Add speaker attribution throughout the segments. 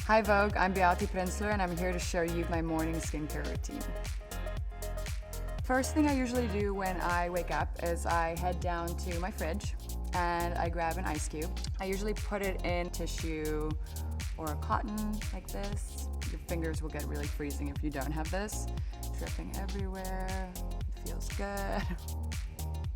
Speaker 1: Hi Vogue, I'm Behati Prinsloo and I'm here to show you my morning skincare routine. First thing I usually do when I wake up is I head down to my fridge and I grab an ice cube. I usually put it in tissue or a cotton like this. Your fingers will get really freezing if you don't have this. Dripping everywhere, it feels good.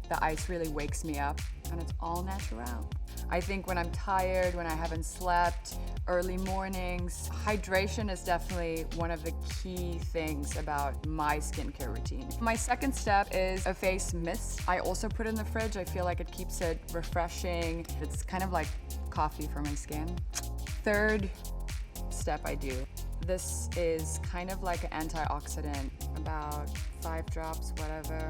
Speaker 1: The ice really wakes me up and it's all natural. I think when I'm tired, when I haven't slept, early mornings, hydration is definitely one of the key things about my skincare routine. My second step is a face mist. I also put it in the fridge. I feel like it keeps it refreshing. It's kind of like coffee for my skin. Third step I do. This is kind of like an antioxidant, about 5 drops, whatever.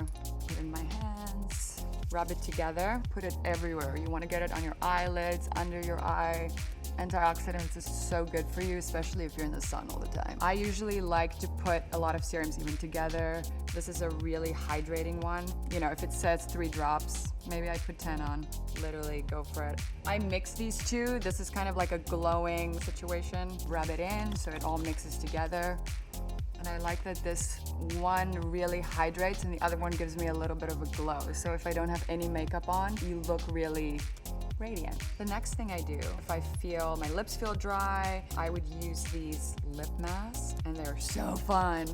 Speaker 1: Put it in my hands, rub it together, put it everywhere. You want to get it on your eyelids, under your eye. Antioxidants is so good for you, especially if you're in the sun all the time. I usually like to put a lot of serums even together. This is a really hydrating one. You know, if it says 3 drops, maybe I put 10 on. Literally go for it. I mix these two. This is kind of like a glowing situation. Rub it in so it all mixes together. And I like that this one really hydrates and the other one gives me a little bit of a glow. So if I don't have any makeup on, you look really radiant. The next thing I do, if I feel my lips feel dry, I would use these lip masks and they're so fun.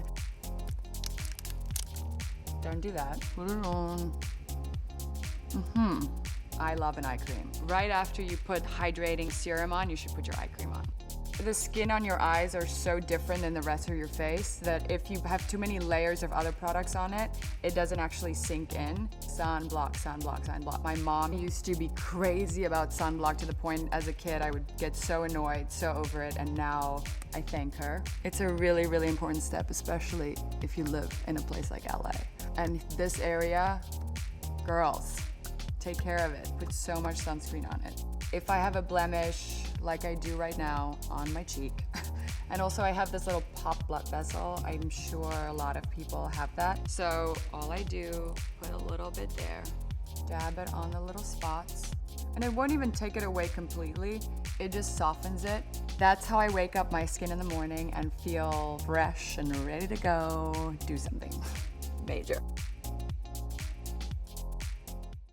Speaker 1: Don't do that. Put it on. I love an eye cream. Right after you put hydrating serum on, you should put your eye cream on. The skin on your eyes are so different than the rest of your face that if you have too many layers of other products on it, it doesn't actually sink in. Sunblock, sunblock, sunblock. My mom used to be crazy about sunblock to the point as a kid I would get so annoyed, so over it, and now I thank her. It's a really, really important step, especially if you live in a place like LA. And this area, girls, take care of it. Put so much sunscreen on it. If I have a blemish, like I do right now on my cheek, and also I have this little pop blood vessel, I'm sure a lot of people have that. So all I do, put a little bit there, dab it on the little spots, and it won't even take it away completely, it just softens it. That's how I wake up my skin in the morning and feel fresh and ready to go do something major.